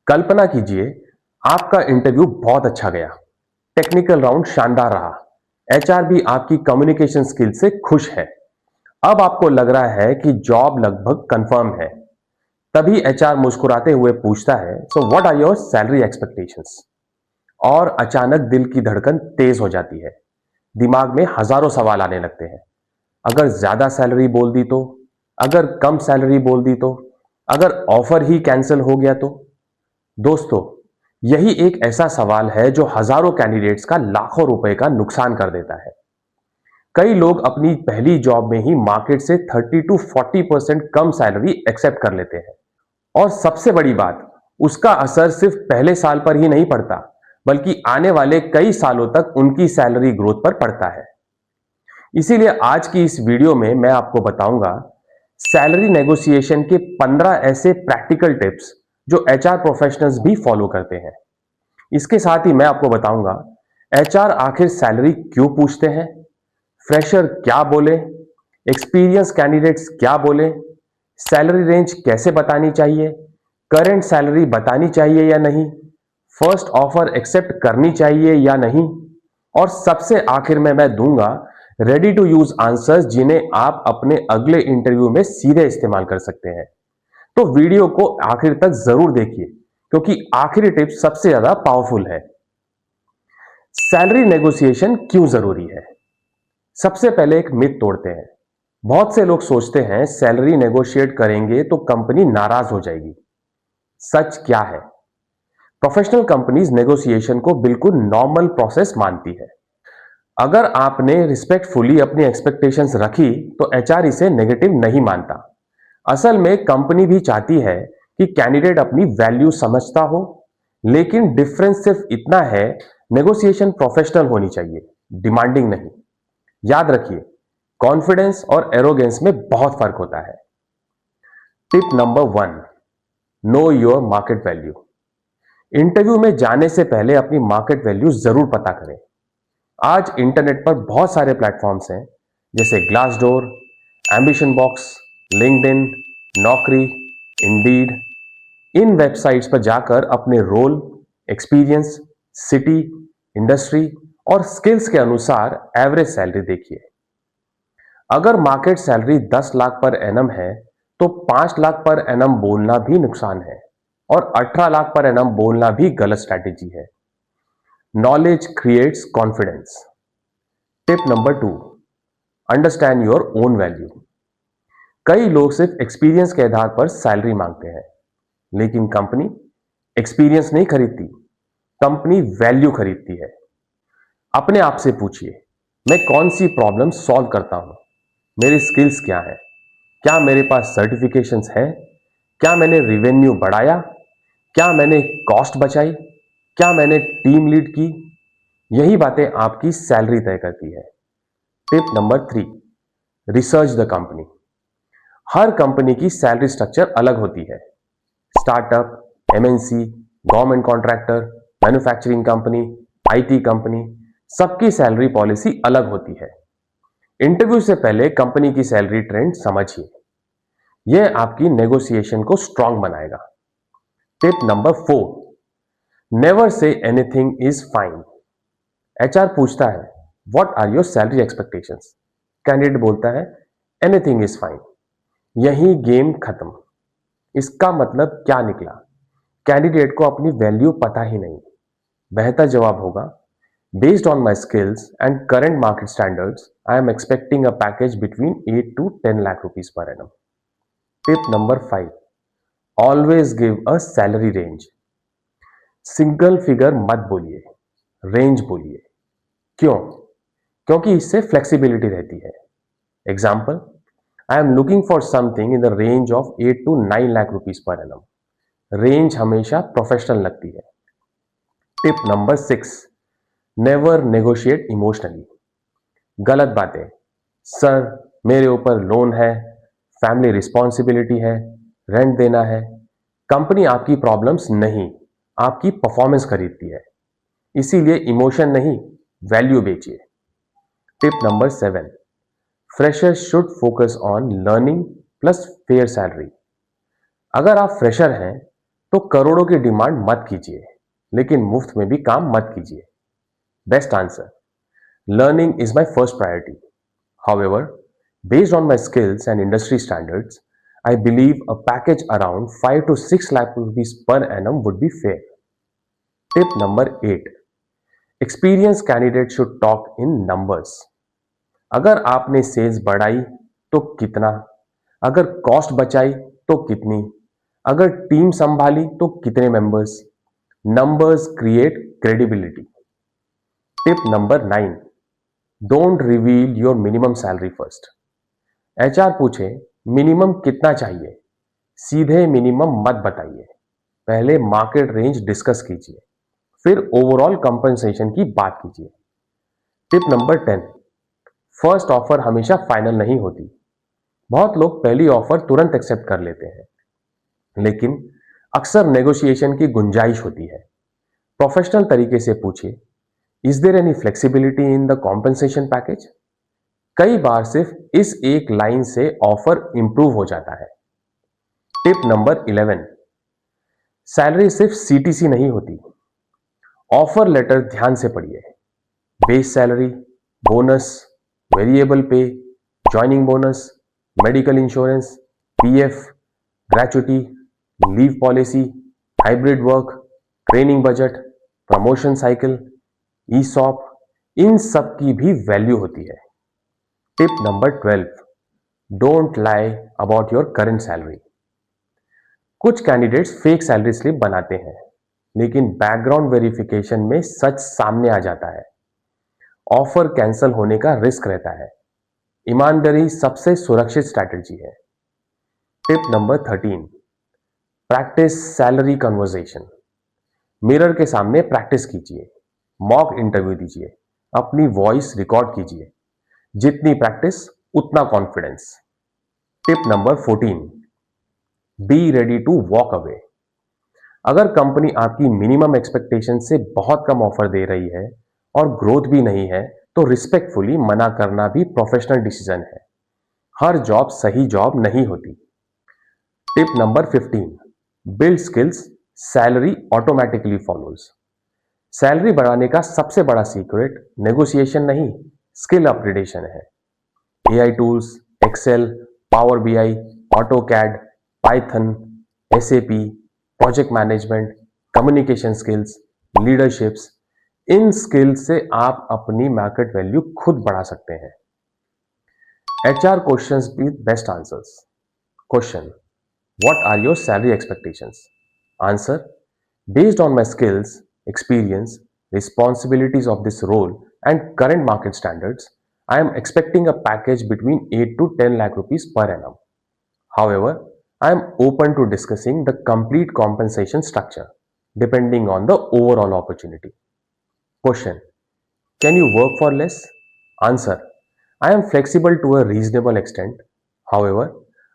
कल्पना कीजिए, आपका इंटरव्यू बहुत अच्छा गया, टेक्निकल राउंड शानदार रहा, एचआर भी आपकी कम्युनिकेशन स्किल से खुश है। अब आपको लग रहा है कि जॉब लगभग कंफर्म है। तभी एचआर मुस्कुराते हुए पूछता है, so what are your salary expectations? और अचानक दिल की धड़कन तेज हो जाती है। दिमाग में हजारों सवाल आने लगते हैं। अगर ज्यादा सैलरी बोल दी तो? अगर कम सैलरी बोल दी तो? अगर ऑफर ही कैंसिल हो गया तो? दोस्तों, यही एक ऐसा सवाल है जो हजारों कैंडिडेट्स का लाखों रुपए का नुकसान कर देता है। कई लोग अपनी पहली जॉब में ही मार्केट से 30 टू 40% कम सैलरी एक्सेप्ट कर लेते हैं। और सबसे बड़ी बात, उसका असर सिर्फ पहले साल पर ही नहीं पड़ता, बल्कि आने वाले कई सालों तक उनकी सैलरी ग्रोथ पर पड़ता है। इसीलिए आज की इस वीडियो में मैं आपको बताऊंगा सैलरी नेगोशिएशन के 15 ऐसे प्रैक्टिकल टिप्स जो एचआर प्रोफेशनल्स भी फॉलो करते हैं। इसके साथ ही मैं आपको बताऊंगा एचआर आखिर सैलरी क्यों पूछते हैं, फ्रेशर क्या बोले, एक्सपीरियंस कैंडिडेट्स क्या बोले, सैलरी रेंज कैसे बतानी चाहिए, करंट सैलरी बतानी चाहिए या नहीं, फर्स्ट ऑफर एक्सेप्ट करनी चाहिए या नहीं, और सबसे आखिर में मैं दूंगा रेडी टू यूज आंसर्स जिन्हें आप अपने अगले इंटरव्यू में सीधे इस्तेमाल कर सकते हैं। तो वीडियो को आखिर तक जरूर देखिए, क्योंकि आखिरी टिप सबसे ज्यादा पावरफुल है। सैलरी नेगोशिएशन क्यों जरूरी है? सबसे पहले एक मिथ तोड़ते हैं। बहुत से लोग सोचते हैं सैलरी नेगोशिएट करेंगे तो कंपनी नाराज हो जाएगी। सच क्या है? प्रोफेशनल कंपनीज नेगोशिएशन को बिल्कुल नॉर्मल प्रोसेस मानती है। अगर आपने रिस्पेक्टफुली अपनी एक्सपेक्टेशंस रखी तो एचआर इसे नेगेटिव नहीं मानता। असल में कंपनी भी चाहती है कि कैंडिडेट अपनी वैल्यू समझता हो, लेकिन डिफरेंस सिर्फ इतना है, नेगोशिएशन प्रोफेशनल होनी चाहिए, डिमांडिंग नहीं। याद रखिए, कॉन्फिडेंस और एरोगेंस में बहुत फर्क होता है। Tip number 1, know your market value. Interview में जाने से पहले अपनी मार्केट वैल्यू जरूर पता करें। आज इंटरनेट पर बहुत सारे प्लेटफॉर्म्स हैं, जैसे ग्लासडोर, एम्बिशन बॉक्स, लिंक्डइन, नौकरी, इंडीड। इन वेबसाइट्स पर जाकर अपने रोल, एक्सपीरियंस, सिटी, इंडस्ट्री और स्किल्स के अनुसार एवरेज सैलरी देखिए। अगर market salary 10 lakh per annum है, तो 5 लाख पर एनम बोलना भी नुकसान है, और 18 लाख पर एनम बोलना भी गलत स्ट्रैटेजी है। Knowledge creates confidence. Tip number 2, understand your own value. कई लोग सिर्फ एक्सपीरियंस के आधार पर सैलरी मांगते हैं, लेकिन कंपनी एक्सपीरियंस नहीं खरीदती, कंपनी वैल्यू खरीदती है। अपने आप से पूछिए, मैं कौन सी प्रॉब्लम सॉल्व करता हूं? मेरी स्किल्स क्या है? क्या मेरे पास सर्टिफिकेशंस है? क्या मैंने रिवेन्यू बढ़ाया? क्या मैंने कॉस्ट बचाई? क्या मैंने टीम लीड की? यही बातें आपकी सैलरी तय करती है। Tip number 3, research the company. Her company की सैलरी स्ट्रक्चर अलग होती है। Startup, MNC, government contractor, manufacturing company, IT company, सबकी सैलरी पॉलिसी अलग होती है। इंटरव्यू से पहले कंपनी की सैलरी ट्रेंड समझिए, यह आपकी नेगोशिएशन को स्ट्रांग बनाएगा। Tip number 4, never say anything is fine. HR पूछता है, what are your salary expectations? Candidate बोलता है, एनीथिंग इज फाइन। यही गेम खत्म। इसका मतलब क्या निकला? कैंडिडेट को अपनी वैल्यू पता ही नहीं। बेहतर जवाब होगा, based on my skills and current market standards I am expecting a package between 8 to 10 lakh rupees per annum. Tip number 5, always give a salary range. Single figure मत बोलिए, रेंज बोलिए। क्यों? क्योंकि इससे फ्लेक्सिबिलिटी रहती है। Example, I am looking for something in the range of 8 to 9 lakh rupees per annum. Range हमेशा professional लगती है। Tip number 6, never negotiate emotionally. गलत बातें, सर मेरे ऊपर लोन है, फैमिली रिस्पॉन्सिबिलिटी है, रेंट देना है। कंपनी आपकी प्रॉब्लम्स नहीं, आपकी परफॉर्मेंस खरीदती है। इसीलिए इमोशन नहीं, वैल्यू बेचिए। Tip number 7, fresher should focus on learning plus fair salary. अगर आप फ्रेशर हैं तो करोड़ों की डिमांड मत कीजिए, लेकिन मुफ्त में भी काम मत कीजिए। Best answer, learning is my first priority. However, based on my skills and industry standards, I believe a package around 5 to 6 lakh rupees per annum would be fair. Tip number 8. Experienced candidates should talk in numbers. अगर आपने sales बढ़ाई तो कितना, अगर cost बचाई तो कितनी, अगर टीम संभाली तो कितने members. Numbers create credibility. Tip number 9. Don't reveal your minimum salary first. HR पूछे मिनिमम कितना चाहिए, सीधे मिनिमम मत बताइए। पहले मार्केट रेंज डिस्कस कीजिए, फिर ओवरऑल कंपनसेशन की बात कीजिए। Tip number 10. फर्स्ट ऑफर हमेशा फाइनल नहीं होती। बहुत लोग पहली ऑफर तुरंत एक्सेप्ट कर लेते हैं, लेकिन अक्सर नेगोशिएशन की गुंजाइश होती है। प्रोफेशनल तरीके से पूछिए, is there any flexibility in the compensation package. कई बार सिर्फ इस एक लाइन से ऑफर इंप्रूव हो जाता है। Tip number 11. सैलरी सिर्फ सीटीसी नहीं होती। ऑफर लेटर ध्यान से पढ़िए। Base salary, bonus, variable pay, joining bonus, medical insurance, PF, gratuity, leave policy, hybrid work, training budget, promotion cycle, ESOP, इन सब की भी वैल्यू होती है। Tip number 12. Don't lie about your current salary. कुछ कैंडिडेट्स फेक सैलरी स्लिप बनाते हैं, लेकिन बैकग्राउंड वेरिफिकेशन में सच सामने आ जाता है। ऑफर कैंसिल होने का रिस्क रहता है। ईमानदारी सबसे सुरक्षित स्ट्रैटेजी है। Tip number 13. Practice salary conversation. Mirror के सामने प्रैक्टिस कीजिए, मॉक इंटरव्यू दीजिए, अपनी वॉइस रिकॉर्ड कीजिए। जितनी प्रैक्टिस उतना confidence. Tip number 14. Be ready to walk away. अगर कंपनी आपकी मिनिमम एक्सपेक्टेशन से बहुत कम ऑफर दे रही है और ग्रोथ भी नहीं है, तो रिस्पेक्टफुली मना करना भी प्रोफेशनल डिसीजन है। हर जॉब सही जॉब नहीं होती। Tip number 15. Build skills, salary automatically follows. सैलरी बढ़ाने का सबसे बड़ा सीक्रेट नेगोशिएशन नहीं, स्किल अपग्रेडेशन है। AI tools, Excel, Power BI, AutoCAD, Python, SAP, project management, communication skills, leaderships, इन स्किल्स से आप अपनी मार्केट वैल्यू खुद बढ़ा सकते हैं। HR questions with best answers. Question, what are your salary expectations? Answer, based on my skills, experience, responsibilities of this role, and current market standards, I am expecting a package between 8 to 10 lakh rupees per annum. However, I am open to discussing the complete compensation structure depending on the overall opportunity. Question, can you work for less? Answer, I am flexible to a reasonable extent. However,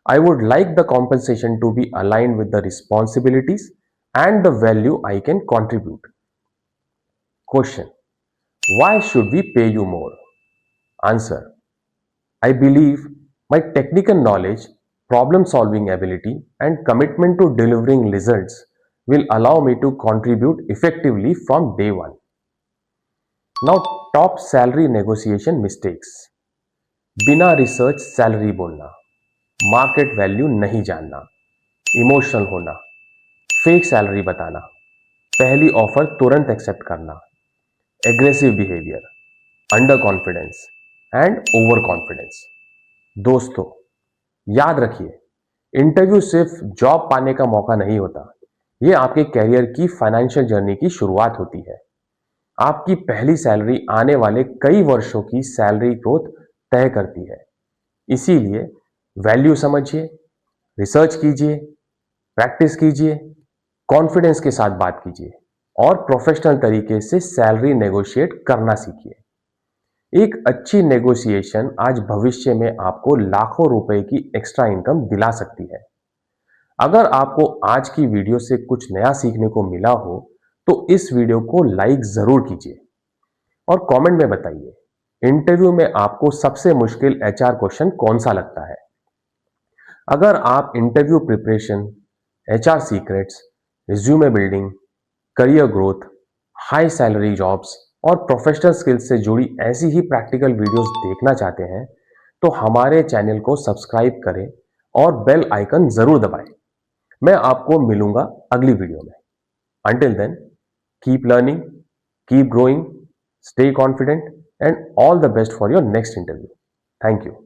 I would like the compensation to be aligned with the responsibilities and the value I can contribute. Question, why should we pay you more? Answer, I believe my technical knowledge, problem solving ability, and commitment to delivering results will allow me to contribute effectively from day one. Now, top salary negotiation mistakes. बिना research salary बोलना, market value नहीं जानना, emotional होना, fake salary बताना, पहली offer तुरंत accept करना, aggressive behaviour, under confidence and over confidence. दोस्तों, याद रखिए, इंटरव्यू सिर्फ जॉब पाने का मौका नहीं होता, यह आपके कैरियर की फाइनेंशियल जर्नी की शुरुआत होती है। आपकी पहली सैलरी आने वाले कई वर्षों की सैलरी ग्रोथ तय करती है। इसीलिए वैल्यू समझिए, रिसर्च कीजिए, प्रैक्टिस कीजिए, कॉन्फिडेंस के साथ बात कीजिए और प्रोफेशनल तरीके से सैलरी नेगोशिएट करना सीखिए। एक अच्छी नेगोशिएशन आज भविष्य में आपको लाखों रुपए की एक्स्ट्रा इनकम दिला सकती है। अगर आपको आज की वीडियो से कुछ नया सीखने को मिला हो, तो इस वीडियो को लाइक जरूर कीजिए और कमेंट में बताइए, इंटरव्यू में आपको सबसे मुश्किल एचआर क्वेश्चन कौन सा लगता है। अगर आप interview preparation, HR secrets resume building, career growth, high salary jobs और प्रोफेशनल स्किल्स से जुड़ी ऐसी ही प्रैक्टिकल वीडियोस देखना चाहते हैं तो हमारे चैनल को सब्सक्राइब करें और बेल आइकन जरूर दबाएं। मैं आपको मिलूंगा अगली वीडियो में। Until then, keep learning, keep growing, stay confident, and all the best for your next interview. Thank you.